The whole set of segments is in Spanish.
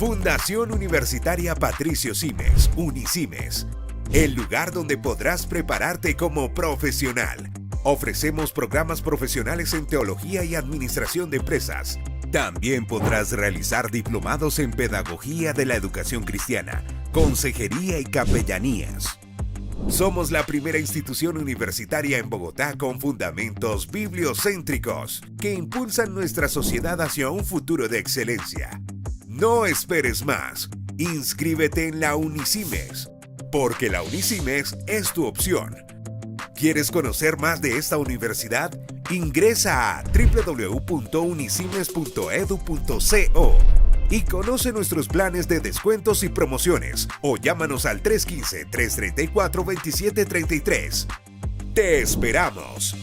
Fundación Universitaria Patricio Simes, Unisimes, el lugar donde podrás prepararte como profesional. Ofrecemos programas profesionales en teología y administración de empresas. También podrás realizar diplomados en pedagogía de la educación cristiana, consejería y capellanías. Somos la primera institución universitaria en Bogotá con fundamentos bibliocéntricos que impulsan nuestra sociedad hacia un futuro de excelencia. No esperes más. Inscríbete en la Unisimes, porque la Unisimes es tu opción. ¿Quieres conocer más de esta universidad? Ingresa a www.unisimes.edu.co y conoce nuestros planes de descuentos y promociones o llámanos al 315-334-2733. ¡Te esperamos!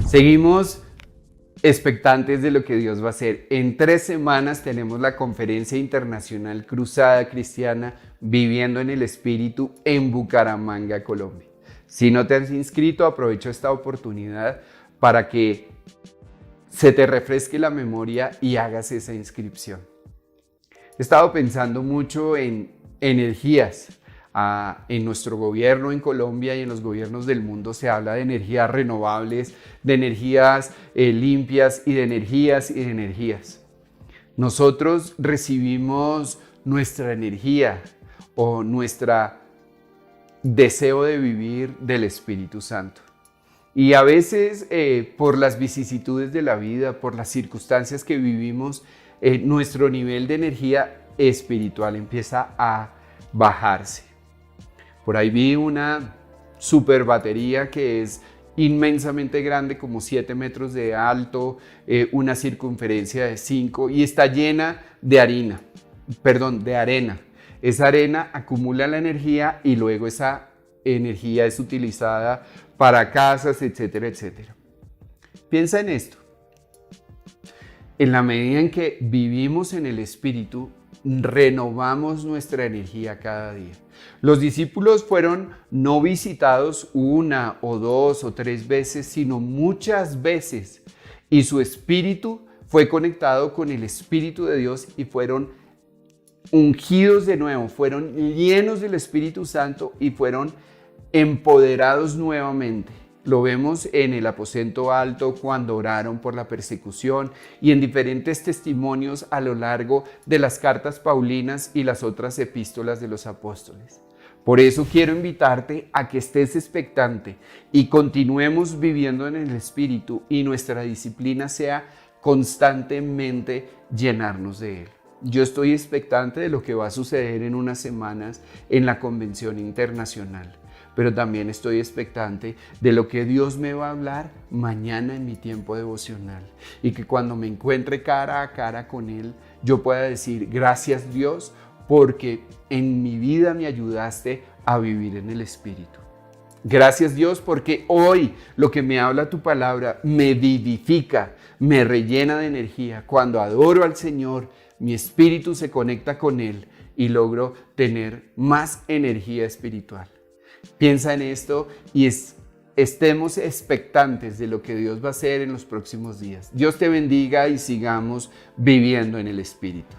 Seguimos expectantes de lo que Dios va a hacer. En 3 semanas tenemos la Conferencia Internacional Cruzada Cristiana Viviendo en el Espíritu en Bucaramanga, Colombia. Si no te has inscrito, aprovecho esta oportunidad para que se te refresque la memoria y hagas esa inscripción. He estado pensando mucho en energías. En nuestro gobierno en Colombia y en los gobiernos del mundo se habla de energías renovables, de energías limpias y de energías. Nosotros recibimos nuestra energía o nuestro deseo de vivir del Espíritu Santo. Y a veces por las vicisitudes de la vida, por las circunstancias que vivimos, nuestro nivel de energía espiritual empieza a bajarse. Por ahí vi una super batería que es inmensamente grande, como 7 metros de alto, una circunferencia de 5 y está llena de arena. Esa arena acumula la energía y luego esa energía es utilizada para casas, etcétera, etcétera. Piensa en esto. En la medida en que vivimos en el Espíritu, renovamos nuestra energía cada día. Los discípulos fueron no visitados 1 o 2 o 3 veces, sino muchas veces. Y su espíritu fue conectado con el Espíritu de Dios y fueron ungidos de nuevo, fueron llenos del Espíritu Santo y fueron empoderados nuevamente. Lo vemos en el aposento alto cuando oraron por la persecución y en diferentes testimonios a lo largo de las cartas paulinas y las otras epístolas de los apóstoles. Por eso quiero invitarte a que estés expectante y continuemos viviendo en el Espíritu y nuestra disciplina sea constantemente llenarnos de Él. Yo estoy expectante de lo que va a suceder en unas semanas en la Convención Internacional. Pero también estoy expectante de lo que Dios me va a hablar mañana en mi tiempo devocional. Y que cuando me encuentre cara a cara con Él, yo pueda decir, gracias Dios, porque en mi vida me ayudaste a vivir en el Espíritu. Gracias Dios, porque hoy lo que me habla tu palabra me vivifica, me rellena de energía. Cuando adoro al Señor, mi espíritu se conecta con Él y logro tener más energía espiritual. Piensa en esto y estemos expectantes de lo que Dios va a hacer en los próximos días. Dios te bendiga y sigamos viviendo en el Espíritu.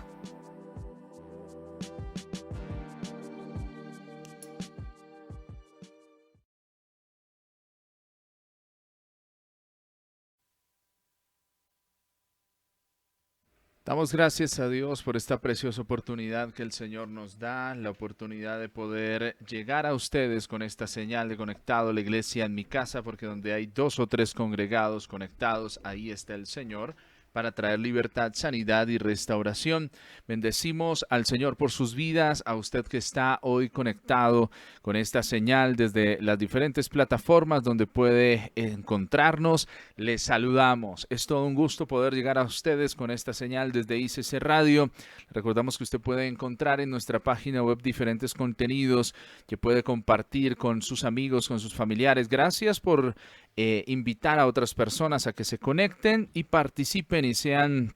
Damos gracias a Dios por esta preciosa oportunidad que el Señor nos da, la oportunidad de poder llegar a ustedes con esta señal de conectado a la iglesia en mi casa, porque donde hay 2 o 3 congregados conectados, ahí está el Señor, para traer libertad, sanidad y restauración. Bendecimos al Señor por sus vidas, a usted que está hoy conectado con esta señal desde las diferentes plataformas donde puede encontrarnos. Les saludamos. Es todo un gusto poder llegar a ustedes con esta señal desde ICC Radio. Recordamos que usted puede encontrar en nuestra página web diferentes contenidos que puede compartir con sus amigos, con sus familiares. Gracias por invitar a otras personas a que se conecten y participen y sean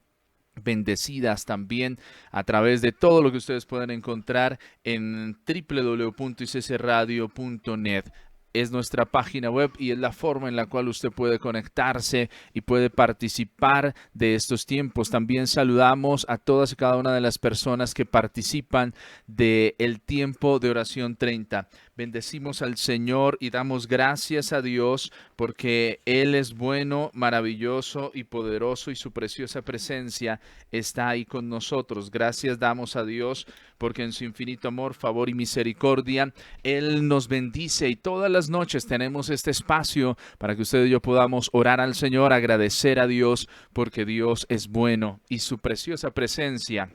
bendecidas también a través de todo lo que ustedes pueden encontrar en www.iccradio.net. Es nuestra página web y es la forma en la cual usted puede conectarse y puede participar de estos tiempos. También saludamos a todas y cada una de las personas que participan del tiempo de oración 30. Bendecimos al Señor y damos gracias a Dios porque Él es bueno, maravilloso y poderoso y su preciosa presencia está ahí con nosotros. Gracias damos a Dios porque en su infinito amor, favor y misericordia, Él nos bendice y todas las noches tenemos este espacio para que usted y yo podamos orar al Señor, agradecer a Dios porque Dios es bueno y su preciosa presencia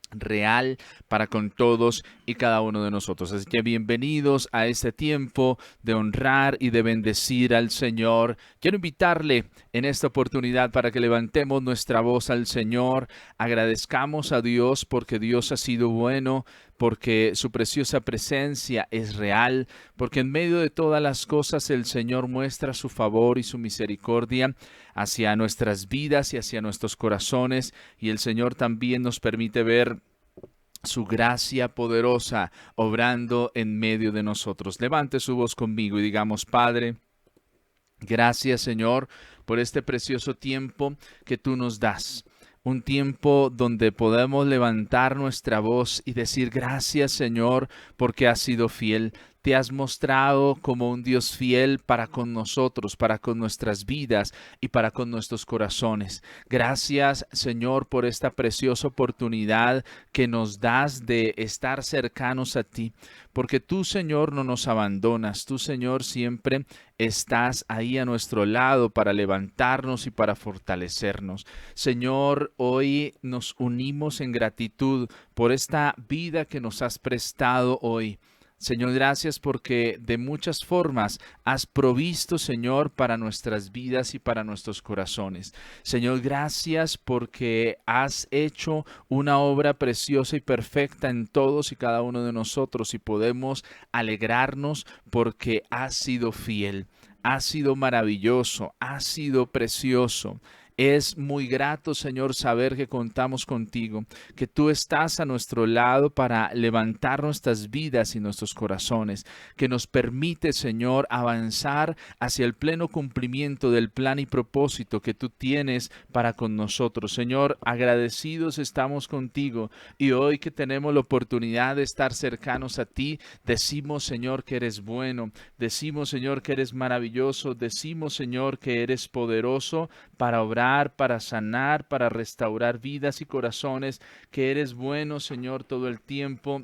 real para con todos y cada uno de nosotros. Así que bienvenidos a este tiempo de honrar y de bendecir al Señor. Quiero invitarle en esta oportunidad para que levantemos nuestra voz al Señor, agradezcamos a Dios porque Dios ha sido bueno, porque su preciosa presencia es real, porque en medio de todas las cosas el Señor muestra su favor y su misericordia hacia nuestras vidas y hacia nuestros corazones, y el Señor también nos permite ver su gracia poderosa obrando en medio de nosotros. Levante su voz conmigo y digamos: Padre, gracias Señor por este precioso tiempo que tú nos das. Un tiempo donde podemos levantar nuestra voz y decir gracias Señor porque has sido fiel. Te has mostrado como un Dios fiel para con nosotros, para con nuestras vidas y para con nuestros corazones. Gracias Señor por esta preciosa oportunidad que nos das de estar cercanos a ti. Porque tú Señor no nos abandonas, tú Señor siempre estás ahí a nuestro lado para levantarnos y para fortalecernos. Señor, hoy nos unimos en gratitud por esta vida que nos has prestado hoy. Señor, gracias porque de muchas formas has provisto, Señor, para nuestras vidas y para nuestros corazones. Señor, gracias porque has hecho una obra preciosa y perfecta en todos y cada uno de nosotros y podemos alegrarnos porque has sido fiel, has sido maravilloso, has sido precioso. Es muy grato, Señor, saber que contamos contigo, que tú estás a nuestro lado para levantar nuestras vidas y nuestros corazones, que nos permite, Señor, avanzar hacia el pleno cumplimiento del plan y propósito que tú tienes para con nosotros. Señor, agradecidos estamos contigo y hoy que tenemos la oportunidad de estar cercanos a ti, decimos, Señor, que eres bueno, decimos, Señor, que eres maravilloso, decimos, Señor, que eres poderoso para obrar, para sanar, para restaurar vidas y corazones, que eres bueno, Señor, todo el tiempo,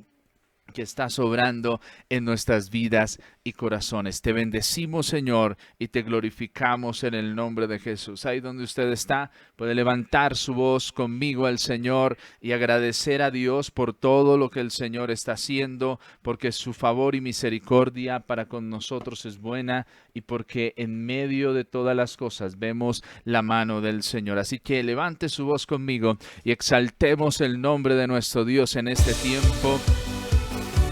que estás obrando en nuestras vidas y corazones. Te bendecimos, Señor, y te glorificamos en el nombre de Jesús. Ahí donde usted está, puede levantar su voz conmigo al Señor y agradecer a Dios por todo lo que el Señor está haciendo, porque su favor y misericordia para con nosotros es buena y porque en medio de todas las cosas vemos la mano del Señor. Así que levante su voz conmigo y exaltemos el nombre de nuestro Dios en este tiempo.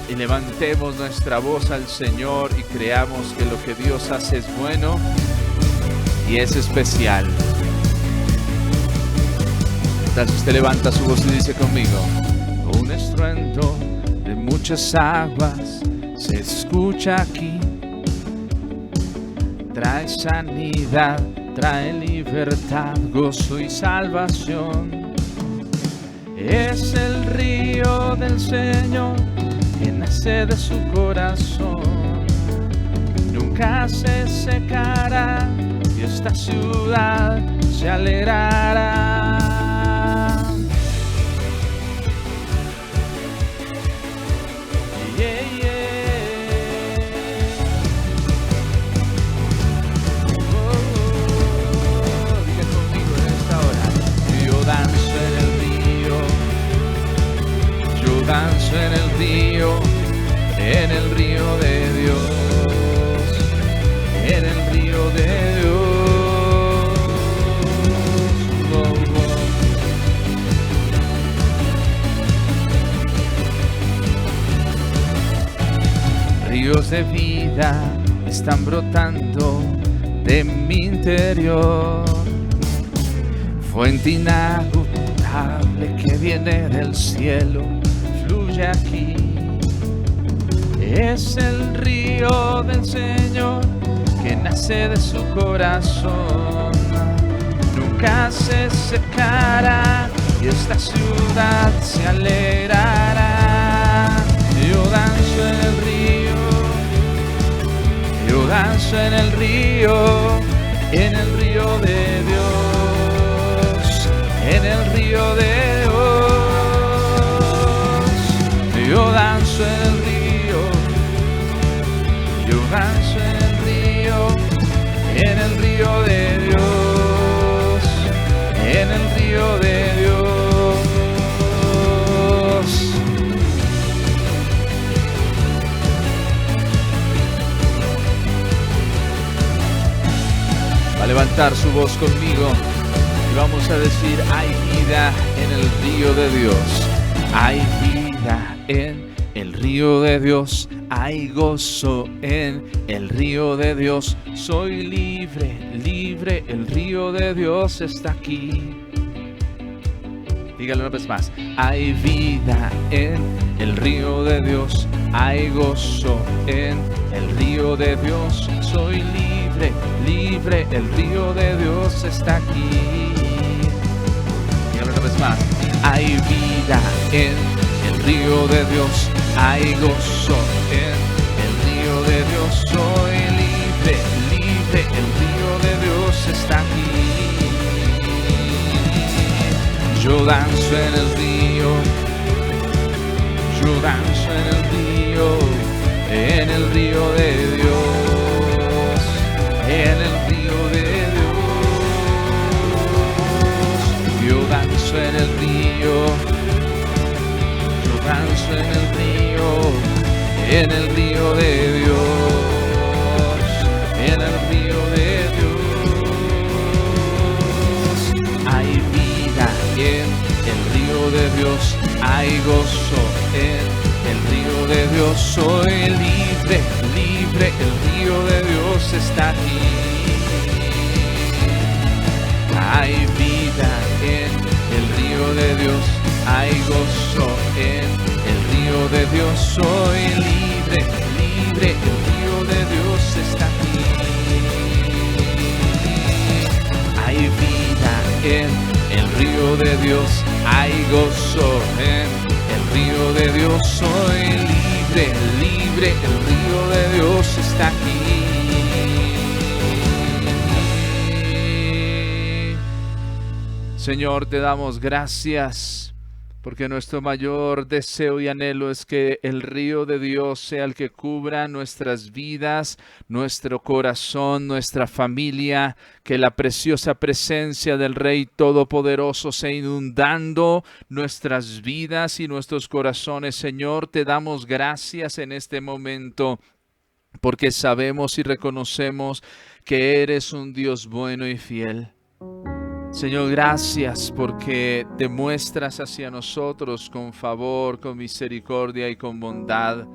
Y levantemos nuestra voz al Señor y creamos que lo que Dios hace es bueno y es especial. Entonces usted levanta su voz y dice conmigo: un estruendo de muchas aguas se escucha aquí. Trae sanidad, trae libertad, gozo y salvación. Es el río del Señor que nace de su corazón, nunca se secará y esta ciudad se alegrará. Yeah, yeah. Diga conmigo en esta hora: yo danzo en el río, yo danzo en el río de Dios, en el río de Dios. Oh, oh. Ríos de vida están brotando de mi interior, fuente inagotable inagotable que viene del cielo, fluye aquí. Es el río del Señor que nace de su corazón. Nunca se secará y esta ciudad se alegrará. Yo danzo en el río, yo danzo en el río de Dios, en el río de Dios. Yo danzo en el río, yo danzo en el río de Dios, en el río de Dios. Va a levantar su voz conmigo y vamos a decir: hay vida en el río de Dios, hay vida en el río de Dios, hay gozo en el río de Dios. Soy libre, libre, el río de Dios está aquí. Dígalo una vez más: hay vida en el río de Dios, hay gozo en el río de Dios. Soy libre, libre, el río de Dios está aquí. Dígalo una vez más: hay vida en el río de Dios, hay gozo en el río de Dios. Soy libre, libre, el río de Dios está aquí. Yo danzo en el río, yo danzo en el río de Dios, en el río de Dios. Yo danzo en el río, yo danzo en el río de Dios, en el río de Dios. Hay vida en el río de Dios, hay gozo en el río de Dios. Soy libre, libre, el río de Dios está aquí. Hay vida en el río de Dios, hay gozo en el río de Dios. Soy libre, libre, el río de Dios está aquí. Hay vida en el río de Dios, hay gozo en el río de Dios. Soy libre, libre, el río de Dios está aquí. Señor, te damos gracias porque nuestro mayor deseo y anhelo es que el río de Dios sea el que cubra nuestras vidas, nuestro corazón, nuestra familia, que la preciosa presencia del Rey Todopoderoso sea inundando nuestras vidas y nuestros corazones. Señor, te damos gracias en este momento porque sabemos y reconocemos que eres un Dios bueno y fiel. Señor, gracias porque te muestras hacia nosotros con favor, con misericordia y con bondad.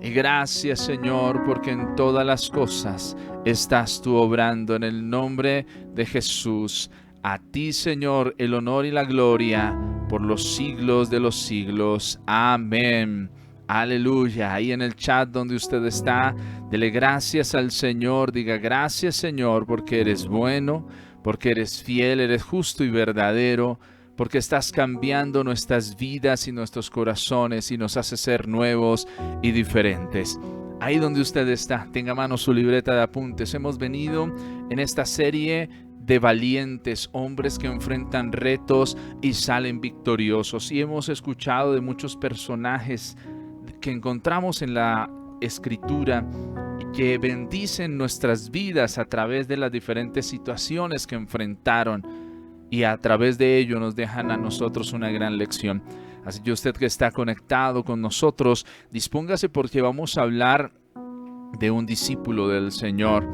Y gracias, Señor, porque en todas las cosas estás tú obrando en el nombre de Jesús. A ti, Señor, el honor y la gloria por los siglos de los siglos. Amén. Aleluya. Ahí en el chat donde usted está, dele gracias al Señor. Diga: gracias, Señor, porque eres bueno, porque eres fiel, eres justo y verdadero, porque estás cambiando nuestras vidas y nuestros corazones y nos hace ser nuevos y diferentes. Ahí donde usted está, tenga a mano su libreta de apuntes. Hemos venido en esta serie de valientes, hombres que enfrentan retos y salen victoriosos. Y hemos escuchado de muchos personajes que encontramos en la Escritura y que bendicen nuestras vidas a través de las diferentes situaciones que enfrentaron, y a través de ello nos dejan a nosotros una gran lección. Así que usted que está conectado con nosotros, dispóngase porque vamos a hablar de un discípulo del Señor,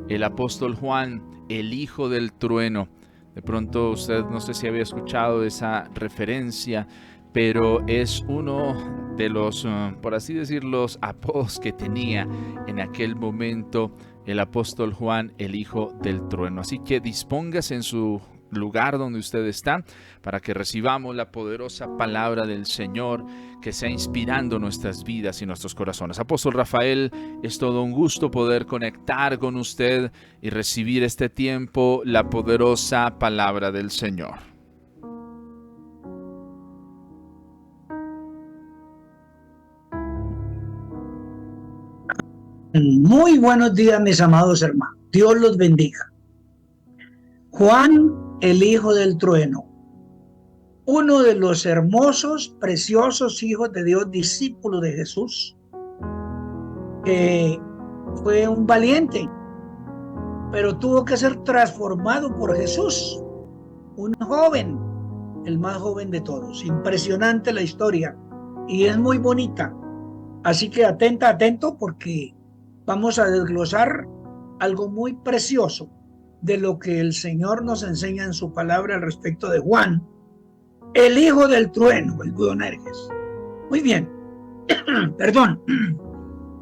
el apóstol Juan, el hijo del trueno. De pronto usted no sé si había escuchado esa referencia, pero es uno de los, por así decirlo, los apodos que tenía en aquel momento el apóstol Juan, el hijo del trueno. Así que dispóngase en su lugar donde usted está, para que recibamos la poderosa palabra del Señor que sea inspirando nuestras vidas y nuestros corazones. Apóstol Rafael, es todo un gusto poder conectar con usted y recibir este tiempo la poderosa palabra del Señor. Muy buenos días, mis amados hermanos. Dios los bendiga. Juan, el hijo del trueno, uno de los hermosos, preciosos hijos de Dios, discípulo de Jesús, que fue un valiente, pero tuvo que ser transformado por Jesús. Un joven, el más joven de todos. Impresionante la historia y es muy bonita. Así que atento, porque vamos a desglosar algo muy precioso de lo que el Señor nos enseña en su palabra al respecto de Juan, el hijo del trueno, el Boanerges. Muy bien, perdón.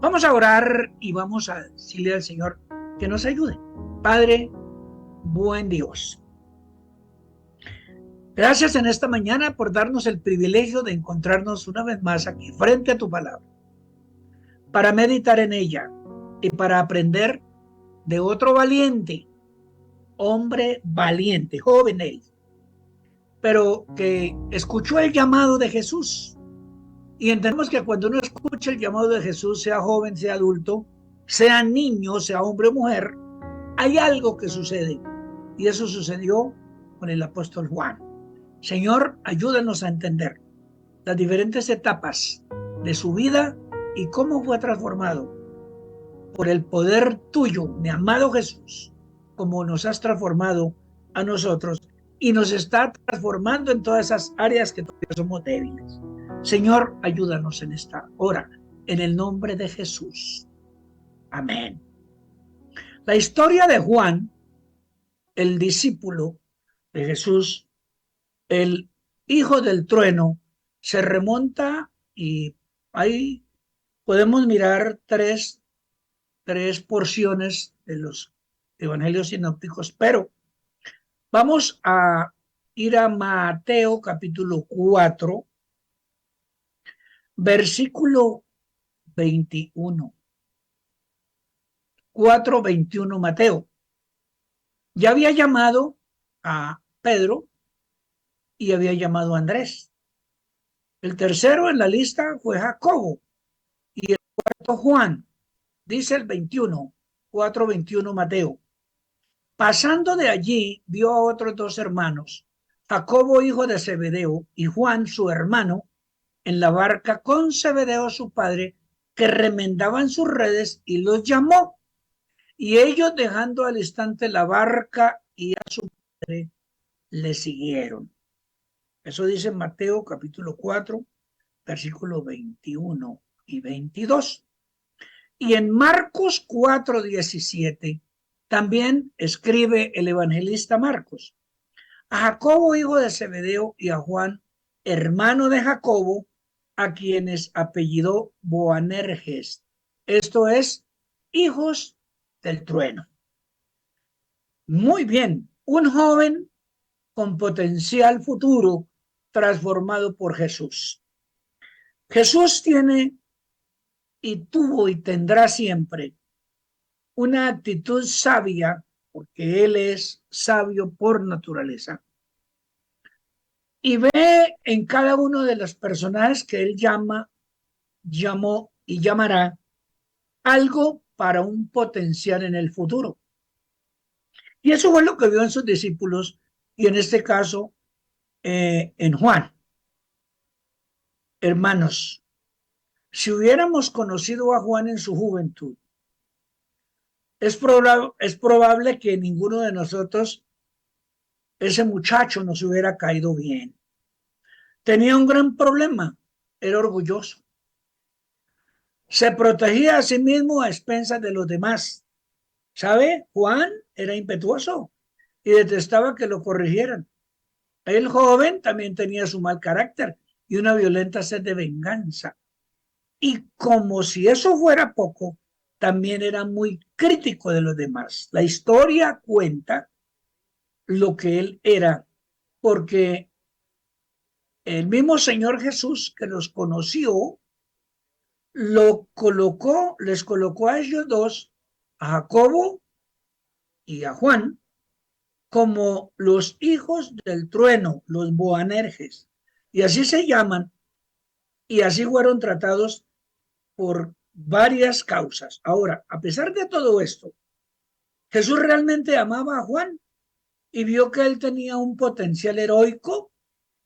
Vamos a orar y vamos a decirle al Señor que nos ayude. Padre, buen Dios, gracias en esta mañana por darnos el privilegio de encontrarnos una vez más aquí frente a tu palabra, para meditar en ella y para aprender de otro valiente, hombre valiente, joven él, pero que escuchó el llamado de Jesús. Y entendemos que cuando uno escucha el llamado de Jesús, sea joven, sea adulto, sea niño, sea hombre o mujer, hay algo que sucede. Y eso sucedió con el apóstol Juan. Señor, ayúdanos a entender las diferentes etapas de su vida y cómo fue transformado por el poder tuyo, mi amado Jesús, como nos has transformado a nosotros y nos está transformando en todas esas áreas que todavía somos débiles. Señor, ayúdanos en esta hora, en el nombre de Jesús. Amén. La historia de Juan, el discípulo de Jesús, el hijo del trueno, se remonta y ahí podemos mirar tres porciones de los evangelios sinópticos, pero vamos a ir a Mateo capítulo 4, versículo 21. 4:21 Mateo. Ya había llamado a Pedro y había llamado a Andrés. El tercero en la lista fue Jacobo y el cuarto Juan. Dice el 21, 4:21 Mateo. Pasando de allí, vio a otros dos hermanos, Jacobo hijo de Zebedeo y Juan su hermano, en la barca con Zebedeo su padre, que remendaban sus redes, y los llamó. Y ellos, dejando al instante la barca y a su padre, le siguieron. Eso dice Mateo capítulo 4, versículos 21 y 22. Y en Marcos 4:17 también escribe el evangelista Marcos: a Jacobo hijo de Zebedeo y a Juan hermano de Jacobo, a quienes apellidó Boanerges, esto es, hijos del trueno. Muy bien, un joven con potencial futuro transformado por Jesús. Jesús tiene y tuvo y tendrá siempre una actitud sabia, porque Él es sabio por naturaleza, y ve en cada uno de los personajes que Él llamó y llamará algo para un potencial en el futuro. Y eso fue lo que vio en sus discípulos y en este caso en Juan. Hermanos, si hubiéramos conocido a Juan en su juventud, es probable que ninguno de nosotros, ese muchacho, nos hubiera caído bien. Tenía un gran problema, era orgulloso. Se protegía a sí mismo a expensas de los demás. ¿Sabe? Juan era impetuoso y detestaba que lo corrigieran. El joven también tenía su mal carácter y una violenta sed de venganza. Y como si eso fuera poco, también era muy crítico de los demás. La historia cuenta lo que él era, porque el mismo Señor Jesús que los conoció, les colocó a ellos dos, a Jacobo y a Juan, como los hijos del trueno, los Boanerges. Y así se llaman, y así fueron tratados por varias causas. Ahora, a pesar de todo esto, Jesús realmente amaba a Juan y vio que él tenía un potencial heroico,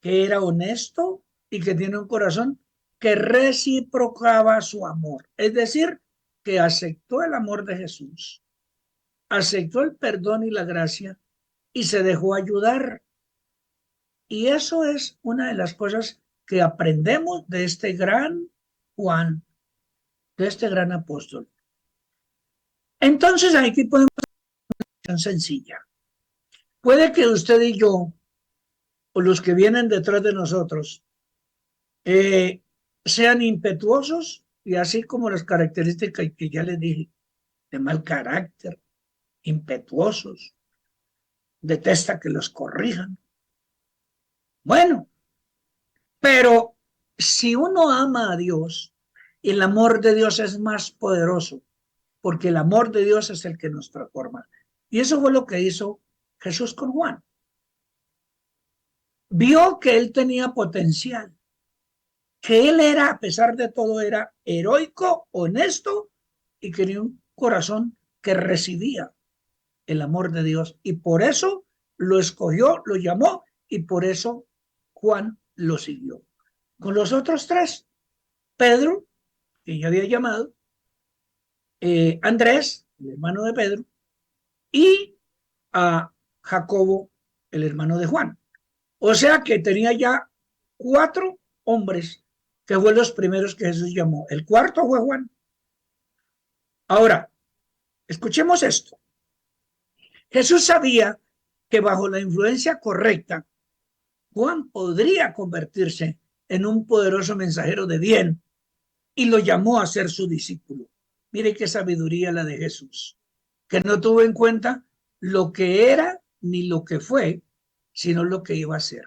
que era honesto y que tiene un corazón que reciprocaba su amor. Es decir, que aceptó el amor de Jesús, aceptó el perdón y la gracia y se dejó ayudar. Y eso es una de las cosas que aprendemos de este gran Juan, de este gran apóstol. Entonces aquí podemos hacer una sencilla. Puede que usted y yo, o los que vienen detrás de nosotros, sean impetuosos y así como las características que ya les dije, de mal carácter, impetuosos, detesta que los corrijan. Bueno, pero si uno ama a Dios, el amor de Dios es más poderoso, porque el amor de Dios es el que nos transforma. Y eso fue lo que hizo Jesús con Juan. Vio que él tenía potencial, que él era, a pesar de todo, era heroico, honesto y que tenía un corazón que recibía el amor de Dios. Y por eso lo escogió, lo llamó y por eso Juan lo siguió. Con los otros tres, Pedro, que ya había llamado, Andrés, el hermano de Pedro, y a Jacobo, el hermano de Juan. O sea que tenía ya 4 hombres que fueron los primeros que Jesús llamó. El cuarto fue Juan. Ahora, escuchemos esto. Jesús sabía que bajo la influencia correcta, Juan podría convertirse en un poderoso mensajero de bien y lo llamó a ser su discípulo. Mire qué sabiduría la de Jesús, que no tuvo en cuenta lo que era ni lo que fue, sino lo que iba a ser.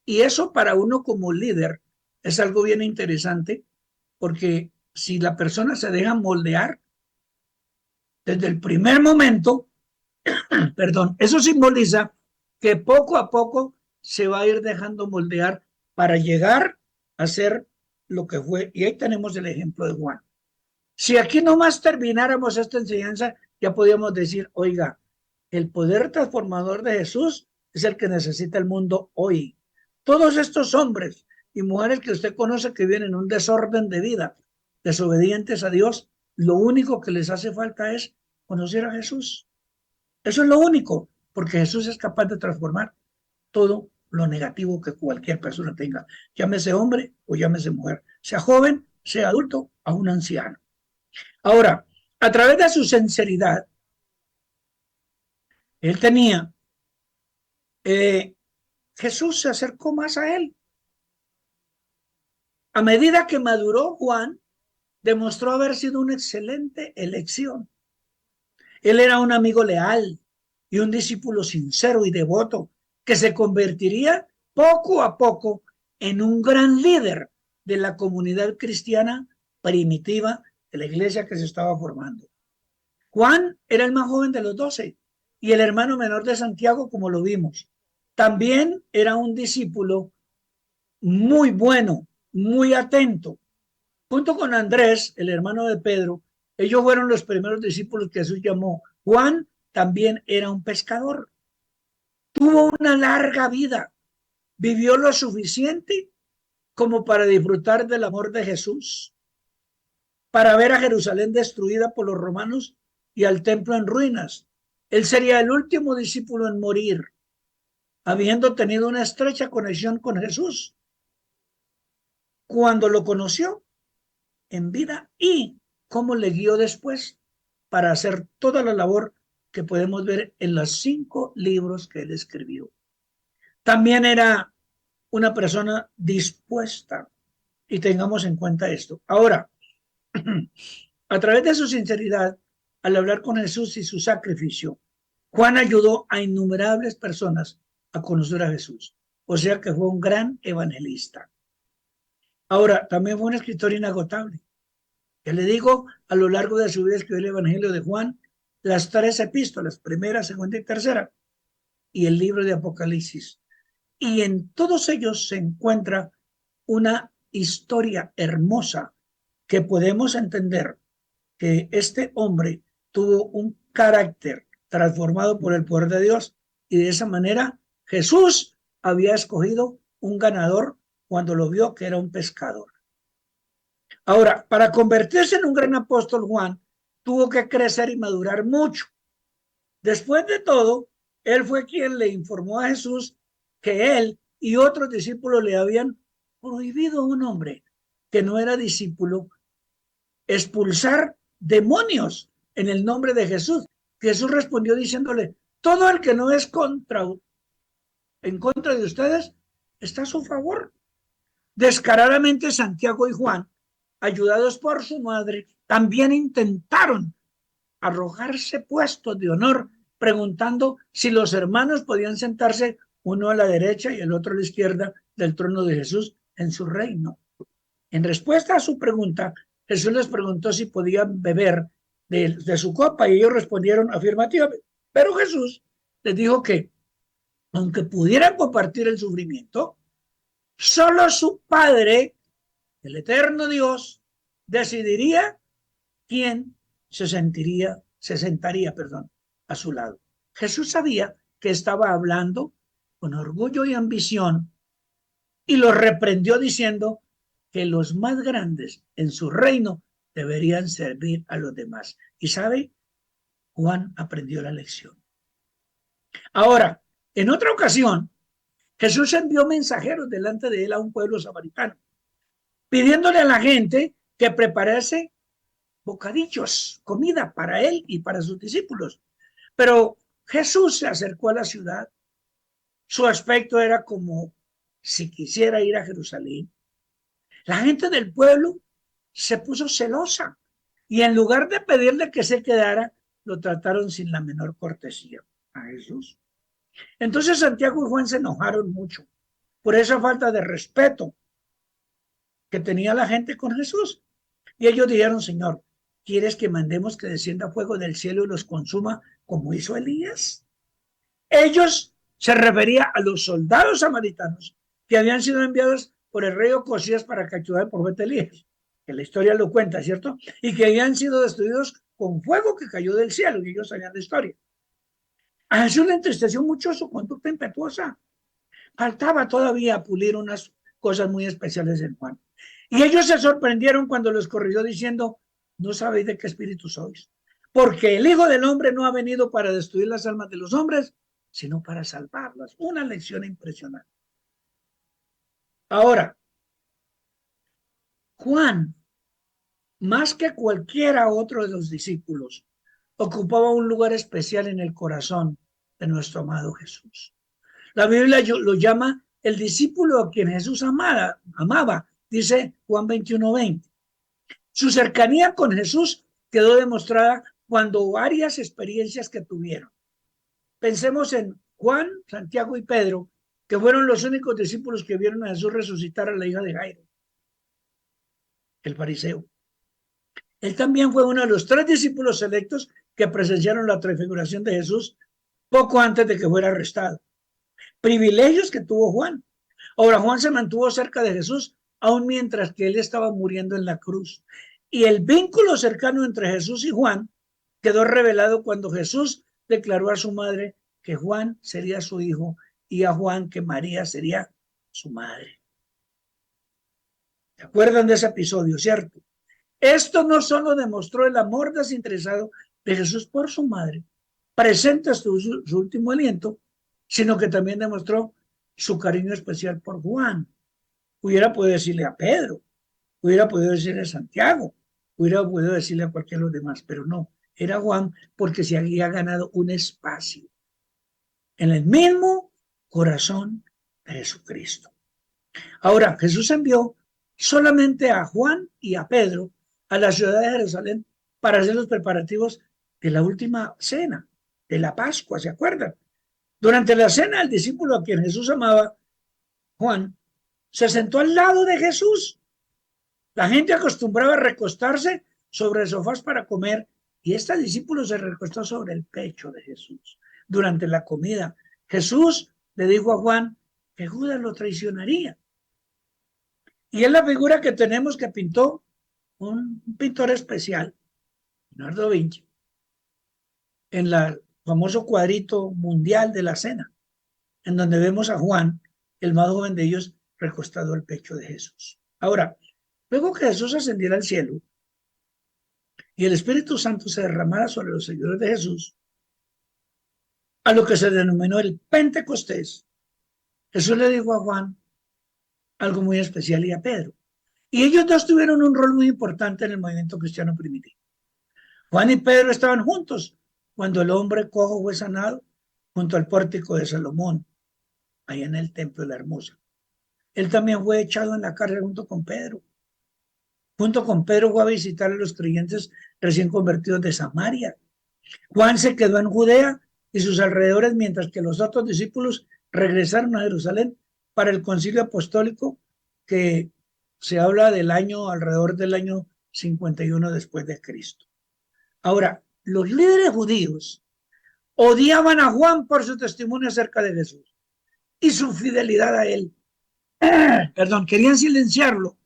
Y eso para uno como líder es algo bien interesante, porque si la persona se deja moldear desde el primer momento, perdón, eso simboliza que poco a poco se va a ir dejando moldear para llegar a ser lo que fue. Y ahí tenemos el ejemplo de Juan. Si aquí nomás termináramos esta enseñanza, ya podríamos decir, oiga, el poder transformador de Jesús es el que necesita el mundo hoy. Todos estos hombres y mujeres que usted conoce que viven en un desorden de vida, desobedientes a Dios, lo único que les hace falta es conocer a Jesús. Eso es lo único, porque Jesús es capaz de transformar todo lo negativo que cualquier persona tenga, llámese hombre o llámese mujer, sea joven, sea adulto, a un anciano. Ahora, a través de su sinceridad, él tenía, Jesús se acercó más a él. A medida que maduró Juan, demostró haber sido una excelente elección. Él era un amigo leal y un discípulo sincero y devoto que se convertiría poco a poco en un gran líder de la comunidad cristiana primitiva de la iglesia que se estaba formando. Juan era el más joven de los 12 y el hermano menor de Santiago, como lo vimos. También era un discípulo muy bueno, muy atento. Junto con Andrés, el hermano de Pedro, ellos fueron los primeros discípulos que Jesús llamó. Juan también era un pescador. Tuvo una larga vida. Vivió lo suficiente como para disfrutar del amor de Jesús, para ver a Jerusalén destruida por los romanos y al templo en ruinas. Él sería el último discípulo en morir, habiendo tenido una estrecha conexión con Jesús cuando lo conoció en vida y cómo le guió después para hacer toda la labor que podemos ver en los 5 libros que él escribió. También era una persona dispuesta y tengamos en cuenta esto. Ahora, a través de su sinceridad, al hablar con Jesús y su sacrificio, Juan ayudó a innumerables personas a conocer a Jesús. O sea que fue un gran evangelista. Ahora, también fue un escritor inagotable. Que le digo, a lo largo de su vida escribió el Evangelio de Juan, las 3 epístolas, primera, segunda y tercera, y el libro de Apocalipsis. Y en todos ellos se encuentra una historia hermosa que podemos entender que este hombre tuvo un carácter transformado por el poder de Dios y de esa manera Jesús había escogido un ganador cuando lo vio que era un pescador. Ahora, para convertirse en un gran apóstol, Juan tuvo que crecer y madurar mucho. Después de todo, él fue quien le informó a Jesús que él y otros discípulos le habían prohibido a un hombre que no era discípulo expulsar demonios en el nombre de Jesús. Jesús respondió diciéndole, todo el que no es en contra de ustedes está a su favor. Descaradamente Santiago y Juan, ayudados por su madre, también intentaron arrojarse puestos de honor, preguntando si los hermanos podían sentarse uno a la derecha y el otro a la izquierda del trono de Jesús en su reino. En respuesta a su pregunta, Jesús les preguntó si podían beber de su copa y ellos respondieron afirmativamente. Pero Jesús les dijo que, aunque pudieran compartir el sufrimiento, solo su Padre, el eterno Dios, decidiría quién se sentaría, a su lado. Jesús sabía que estaba hablando con orgullo y ambición y lo reprendió diciendo que los más grandes en su reino deberían servir a los demás. Y sabe, Juan aprendió la lección. Ahora, en otra ocasión, Jesús envió mensajeros delante de él a un pueblo samaritano, pidiéndole a la gente que preparase bocadillos, comida para él y para sus discípulos. Pero Jesús se acercó a la ciudad. Su aspecto era como si quisiera ir a Jerusalén. La gente del pueblo se puso celosa y en lugar de pedirle que se quedara, lo trataron sin la menor cortesía a Jesús. Entonces Santiago y Juan se enojaron mucho por esa falta de respeto que tenía la gente con Jesús. Y ellos dijeron, Señor, ¿quieres que mandemos que descienda fuego del cielo y los consuma como hizo Elías? Ellos se referían a los soldados samaritanos que habían sido enviados por el rey Ocosías para capturar al profeta Elías, que la historia lo cuenta, ¿cierto? Y que habían sido destruidos con fuego que cayó del cielo, y ellos sabían la historia. A Jesús le entristeció mucho su conducta impetuosa. Faltaba todavía pulir unas cosas muy especiales en Juan. Y ellos se sorprendieron cuando los corrigió diciendo, no sabéis de qué espíritu sois, porque el Hijo del Hombre no ha venido para destruir las almas de los hombres, sino para salvarlas. Una lección impresionante. Ahora, Juan, más que cualquiera otro de los discípulos, ocupaba un lugar especial en el corazón de nuestro amado Jesús. La Biblia lo llama el discípulo a quien Jesús amaba, dice Juan 21:20. Su cercanía con Jesús quedó demostrada cuando varias experiencias que tuvieron. Pensemos en Juan, Santiago y Pedro, que fueron los únicos discípulos que vieron a Jesús resucitar a la hija de Jairo, el fariseo. Él también fue uno de los 3 discípulos selectos que presenciaron la transfiguración de Jesús poco antes de que fuera arrestado. Privilegios que tuvo Juan. Ahora, Juan se mantuvo cerca de Jesús aún mientras que él estaba muriendo en la cruz. Y el vínculo cercano entre Jesús y Juan quedó revelado cuando Jesús declaró a su madre que Juan sería su hijo y a Juan que María sería su madre. ¿Se acuerdan de ese episodio, cierto? Esto no solo demostró el amor desinteresado de Jesús por su madre, presente hasta su último aliento, sino que también demostró su cariño especial por Juan. Hubiera podido decirle a Pedro, hubiera podido decirle a Santiago, hubiera podido decirle a cualquiera de los demás, pero no, era Juan porque se había ganado un espacio en el mismo corazón de Jesucristo. Ahora, Jesús envió solamente a Juan y a Pedro a la ciudad de Jerusalén para hacer los preparativos de la última cena. de la Pascua, ¿se acuerdan? Durante la cena, el discípulo a quien Jesús amaba, Juan, se sentó al lado de Jesús. La gente acostumbraba a recostarse sobre sofás para comer y este discípulo se recostó sobre el pecho de Jesús. Durante la comida, Jesús le dijo a Juan que Judas lo traicionaría. Y es la figura que tenemos que pintó un pintor especial, Leonardo da Vinci, en el famoso cuadrito mundial de la cena, en donde vemos a Juan, el más joven de ellos, recostado al pecho de Jesús. Ahora, luego que Jesús ascendiera al cielo y el Espíritu Santo se derramara sobre los seguidores de Jesús, a lo que se denominó el Pentecostés, Jesús le dijo a Juan algo muy especial y a Pedro. Y ellos dos tuvieron un rol muy importante en el movimiento cristiano primitivo. Juan y Pedro estaban juntos cuando el hombre cojo fue sanado junto al pórtico de Salomón, ahí en el templo de la Hermosa. Él también fue echado en la cárcel junto con Pedro. Junto con Pedro fue a visitar a los creyentes recién convertidos de Samaria. Juan se quedó en Judea y sus alrededores, mientras que los otros discípulos regresaron a Jerusalén para el concilio apostólico que se habla del año, alrededor del año 51 después de Cristo. Ahora, los líderes judíos odiaban a Juan por su testimonio acerca de Jesús y su fidelidad a él. Perdón, querían silenciarlo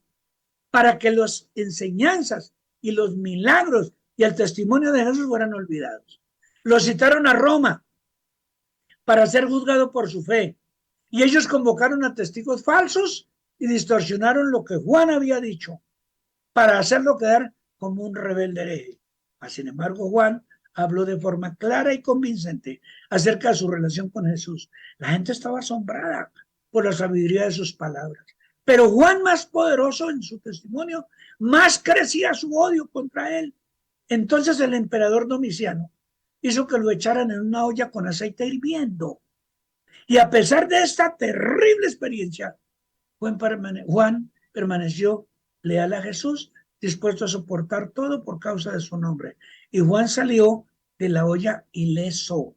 para que las enseñanzas y los milagros y el testimonio de Jesús fueran olvidados. Lo citaron a Roma para ser juzgado por su fe y ellos convocaron a testigos falsos y distorsionaron lo que Juan había dicho para hacerlo quedar como un rebelde hereje. Sin embargo, Juan habló de forma clara y convincente acerca de su relación con Jesús. La gente estaba asombrada por la sabiduría de sus palabras. Pero Juan, más poderoso en su testimonio, más crecía su odio contra él. Entonces el emperador Domiciano hizo que lo echaran en una olla con aceite hirviendo. Y a pesar de esta terrible experiencia, Juan permaneció leal a Jesús, dispuesto a soportar todo por causa de su nombre. Y Juan salió de la olla ileso.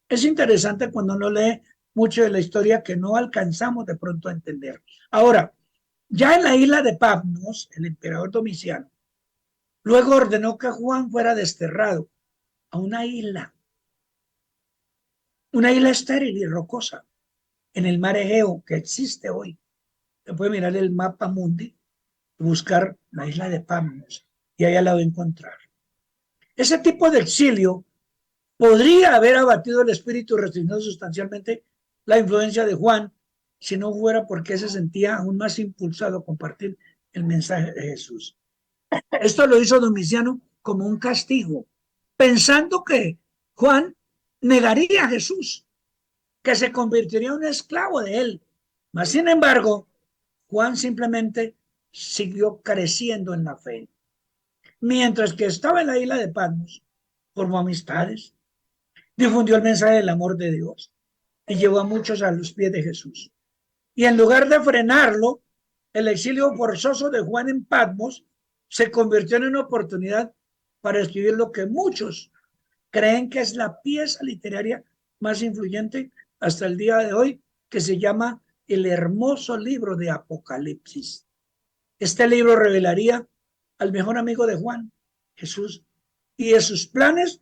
Es interesante cuando uno lee mucho de la historia que no alcanzamos de pronto a entender. Ahora, ya en la isla de Patmos, el emperador Domiciano luego ordenó que Juan fuera desterrado a una isla estéril y rocosa en el mar Egeo que existe hoy. Se puede mirar el mapa mundi y buscar la isla de Patmos y allá la va a encontrar. Ese tipo de exilio podría haber abatido el espíritu y restringido sustancialmente la influencia de Juan si no fuera porque se sentía aún más impulsado a compartir el mensaje de Jesús. Esto lo hizo Domiciano como un castigo, pensando que Juan negaría a Jesús, que se convertiría en un esclavo de él. Mas, sin embargo, Juan simplemente siguió creciendo en la fe. Mientras que estaba en la isla de Patmos, formó amistades, difundió el mensaje del amor de Dios y llevó a muchos a los pies de Jesús. Y en lugar de frenarlo, el exilio forzoso de Juan en Patmos se convirtió en una oportunidad para escribir lo que muchos creen que es la pieza literaria más influyente hasta el día de hoy, que se llama el hermoso libro de Apocalipsis. Este libro revelaría al mejor amigo de Juan, Jesús, y de sus planes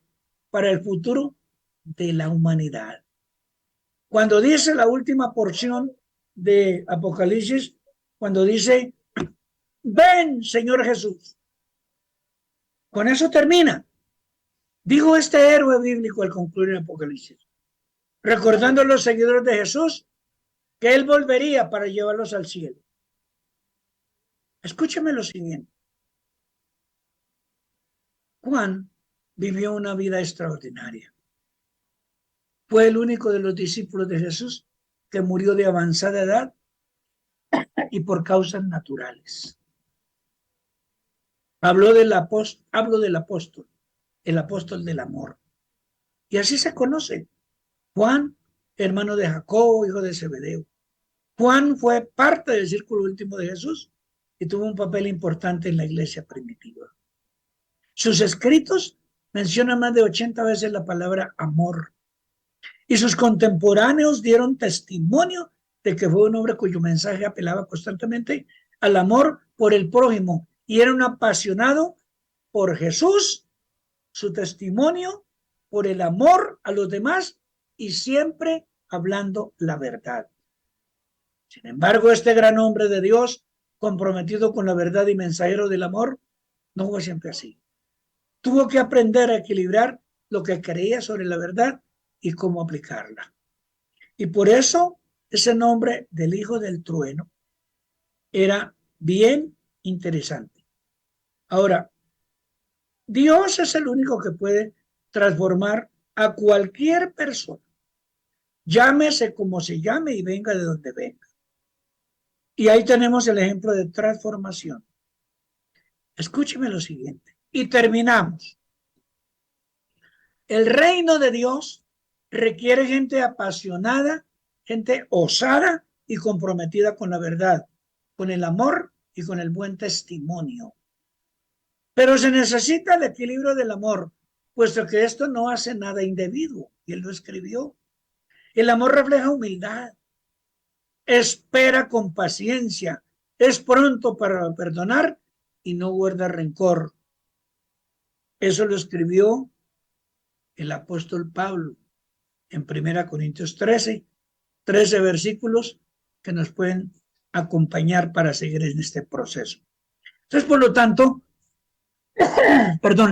para el futuro de la humanidad. Cuando dice la última porción de Apocalipsis, cuando dice, ven, Señor Jesús. Con eso termina. Dijo este héroe bíblico al concluir el Apocalipsis, recordando a los seguidores de Jesús que él volvería para llevarlos al cielo. Escúcheme lo siguiente. Juan vivió una vida extraordinaria. Fue el único de los discípulos de Jesús que murió de avanzada edad y por causas naturales. Hablo del apóstol, el apóstol del amor. Y así se conoce. Juan, hermano de Jacobo, hijo de Zebedeo. Juan fue parte del círculo íntimo de Jesús y tuvo un papel importante en la iglesia primitiva. Sus escritos menciona más de 80 veces la palabra amor. Y sus contemporáneos dieron testimonio de que fue un hombre cuyo mensaje apelaba constantemente al amor por el prójimo y era un apasionado por Jesús, su testimonio por el amor a los demás y siempre hablando la verdad. Sin embargo, este gran hombre de Dios, comprometido con la verdad y mensajero del amor, no fue siempre así. Tuvo que aprender a equilibrar lo que creía sobre la verdad y cómo aplicarla. Y por eso ese nombre del hijo del trueno era bien interesante. Ahora, Dios es el único que puede transformar a cualquier persona, llámese como se llame y venga de donde venga. Y ahí tenemos el ejemplo de transformación. Escúcheme lo siguiente. Y terminamos. El reino de Dios requiere gente apasionada, gente osada y comprometida con la verdad, con el amor y con el buen testimonio. Pero se necesita el equilibrio del amor, puesto que esto no hace nada indebido. Y él lo escribió. El amor refleja humildad, espera con paciencia, es pronto para perdonar y no guarda rencor. Eso lo escribió el apóstol Pablo en 1 Corintios 13 versículos que nos pueden acompañar para seguir en este proceso. Entonces, por lo tanto,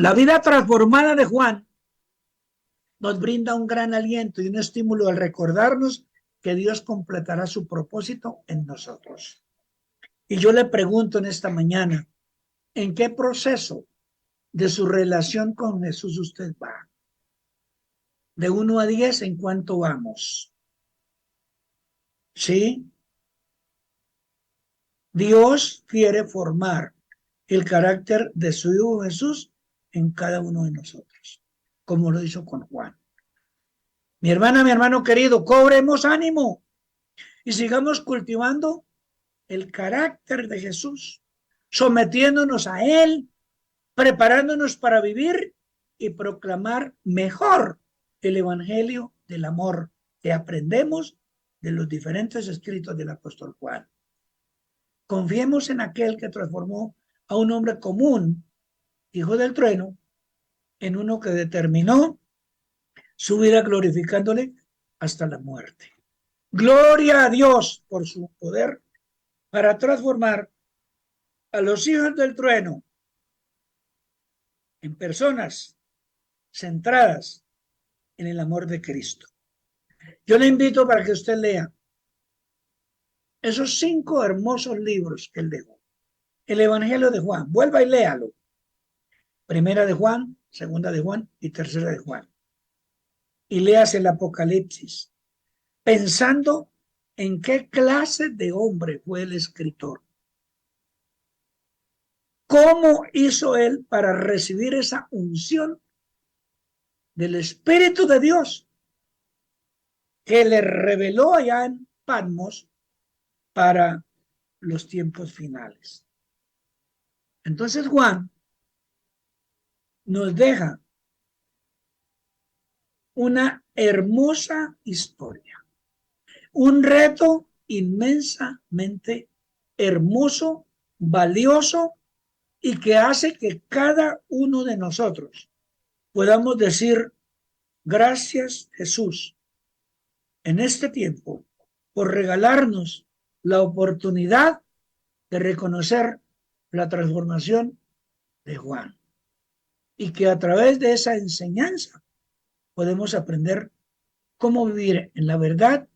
la vida transformada de Juan nos brinda un gran aliento y un estímulo al recordarnos que Dios completará su propósito en nosotros. Y yo le pregunto en esta mañana, ¿en qué proceso de su relación con Jesús usted va? De 1 a 10, ¿en cuánto vamos? ¿Sí? Dios quiere formar el carácter de su Hijo Jesús en cada uno de nosotros, como lo hizo con Juan. Mi hermana, mi hermano querido, cobremos ánimo y sigamos cultivando el carácter de Jesús, sometiéndonos a Él, preparándonos para vivir y proclamar mejor el evangelio del amor que aprendemos de los diferentes escritos del apóstol Juan. Confiemos en aquel que transformó a un hombre común, hijo del trueno, en uno que determinó su vida glorificándole hasta la muerte. Gloria a Dios por su poder para transformar a los hijos del trueno en personas centradas en el amor de Cristo. Yo le invito para que usted lea esos 5 hermosos libros que él dejó. El Evangelio de Juan, vuelva y léalo. 1 de Juan, 2 de Juan y 3 de Juan. Y leas el Apocalipsis, pensando en qué clase de hombre fue el escritor. ¿Cómo hizo él para recibir esa unción del Espíritu de Dios que le reveló allá en Patmos para los tiempos finales? Entonces Juan nos deja una hermosa historia, un reto inmensamente hermoso, valioso y que hace que cada uno de nosotros podamos decir gracias Jesús en este tiempo por regalarnos la oportunidad de reconocer la transformación de Juan y que a través de esa enseñanza podemos aprender cómo vivir en la verdad,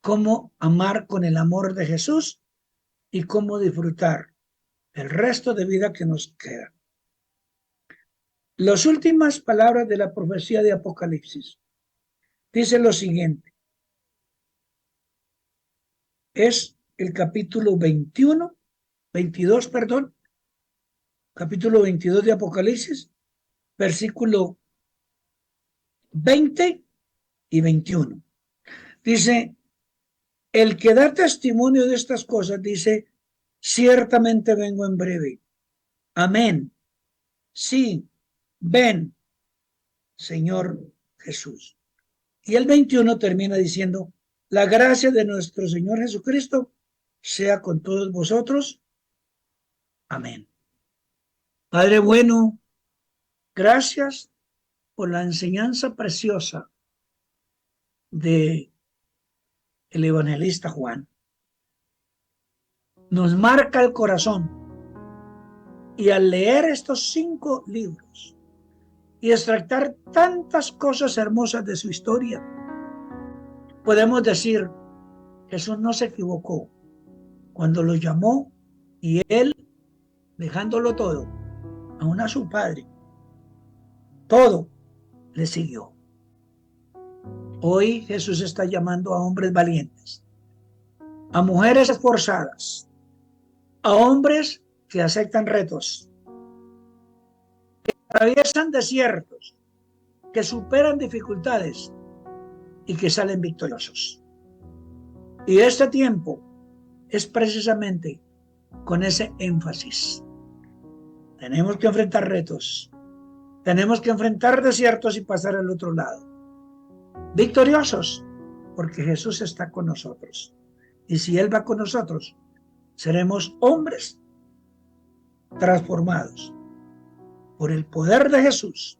cómo amar con el amor de Jesús y cómo disfrutar el resto de vida que nos queda. Las últimas palabras de la profecía de Apocalipsis dice lo siguiente. Es el capítulo 22, capítulo 22 de Apocalipsis, versículo 20 y 21. Dice, el que da testimonio de estas cosas dice, ciertamente vengo en breve. Amén. Sí, ven, Señor Jesús. Y el 21 termina diciendo, la gracia de nuestro Señor Jesucristo sea con todos vosotros. Amén. Padre bueno, gracias por la enseñanza preciosa de el evangelista Juan. Nos marca el corazón, y al leer estos 5 libros y extractar tantas cosas hermosas de su historia, podemos decir, Jesús no se equivocó cuando lo llamó y él, dejándolo todo, aún a su padre, todo le siguió. Hoy Jesús está llamando a hombres valientes, a mujeres esforzadas, a hombres que aceptan retos, que atraviesan desiertos, que superan dificultades y que salen victoriosos. Y este tiempo es precisamente con ese énfasis. Tenemos que enfrentar retos, tenemos que enfrentar desiertos y pasar al otro lado. Victoriosos, porque Jesús está con nosotros. Y si Él va con nosotros, seremos hombres transformados por el poder de Jesús,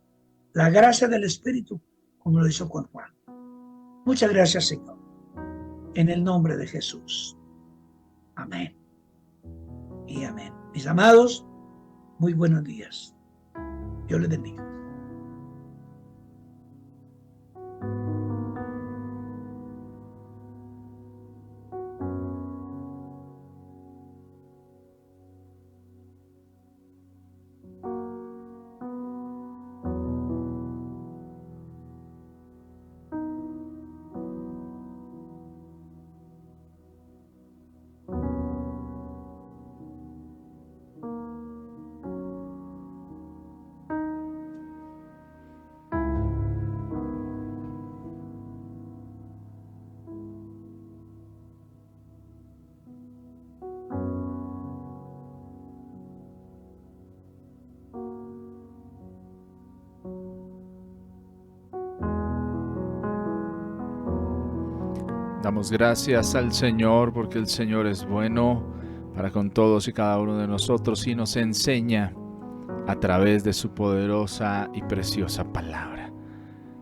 la gracia del Espíritu, como lo hizo con Juan. Muchas gracias, Señor. En el nombre de Jesús. Amén. Y amén. Mis amados, muy buenos días. Dios les bendiga. Damos gracias al Señor porque el Señor es bueno para con todos y cada uno de nosotros y nos enseña a través de su poderosa y preciosa palabra.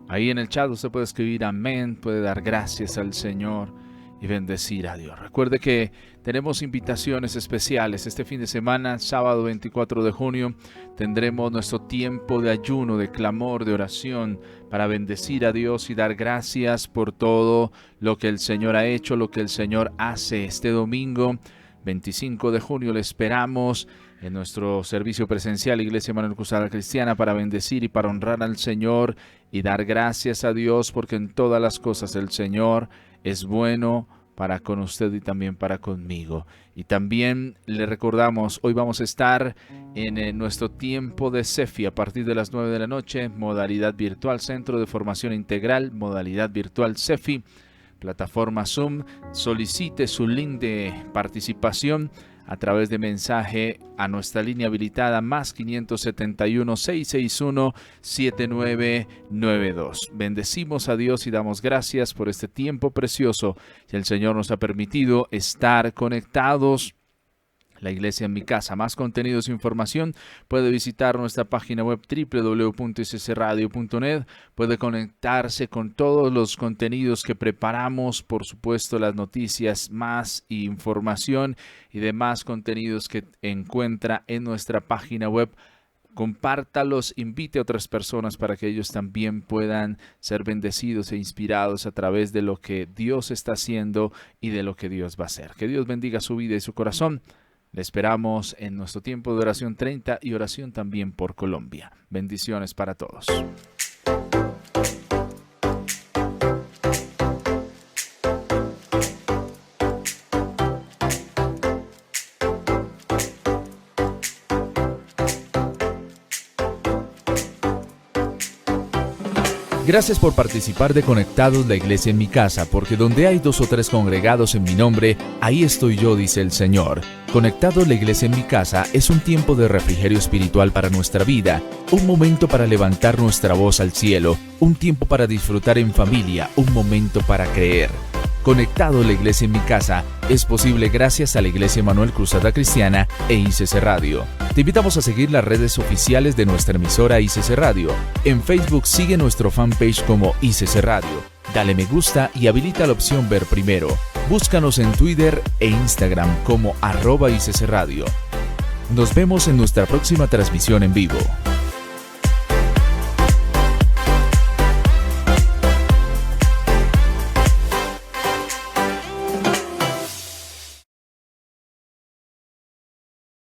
Ahí en el chat usted puede escribir amén, puede dar gracias al Señor y bendecir a Dios. Recuerde que tenemos invitaciones especiales. Este fin de semana, sábado 24 de junio, tendremos nuestro tiempo de ayuno, de clamor, de oración, para bendecir a Dios y dar gracias por todo lo que el Señor ha hecho, lo que el Señor hace. Este domingo, 25 de junio, le esperamos en nuestro servicio presencial Iglesia Manuel Cruzada Cristiana para bendecir y para honrar al Señor y dar gracias a Dios, porque en todas las cosas el Señor es bueno para con usted y también para conmigo. Y también le recordamos, hoy vamos a estar en nuestro tiempo de CEFI a partir de las 9 de la noche, modalidad virtual, Centro de Formación Integral, modalidad virtual CEFI, plataforma Zoom. Solicite su link de participación a través de mensaje a nuestra línea habilitada más 571-661-7992. Bendecimos a Dios y damos gracias por este tiempo precioso que el Señor nos ha permitido estar conectados. La Iglesia en mi casa. Más contenidos e información puede visitar nuestra página web www.iccradio.net. Puede conectarse con todos los contenidos que preparamos, por supuesto las noticias, más información y demás contenidos que encuentra en nuestra página web. Compártalos, invite a otras personas para que ellos también puedan ser bendecidos e inspirados a través de lo que Dios está haciendo y de lo que Dios va a hacer. Que Dios bendiga su vida y su corazón. Le esperamos en nuestro tiempo de oración 30 y oración también por Colombia. Bendiciones para todos. Gracias por participar de Conectados, la Iglesia en mi casa, porque donde hay 2 o 3 congregados en mi nombre, ahí estoy yo, dice el Señor. Conectados, la Iglesia en mi casa es un tiempo de refrigerio espiritual para nuestra vida, un momento para levantar nuestra voz al cielo, un tiempo para disfrutar en familia, un momento para creer. Conectado, la Iglesia en mi casa es posible gracias a la Iglesia Manuel Cruzada Cristiana e ICC Radio. Te invitamos a seguir las redes oficiales de nuestra emisora ICC Radio. En Facebook sigue nuestro fanpage como ICC Radio. Dale me gusta y habilita la opción ver primero. Búscanos en Twitter e Instagram como @ICC Radio. Nos vemos en nuestra próxima transmisión en vivo.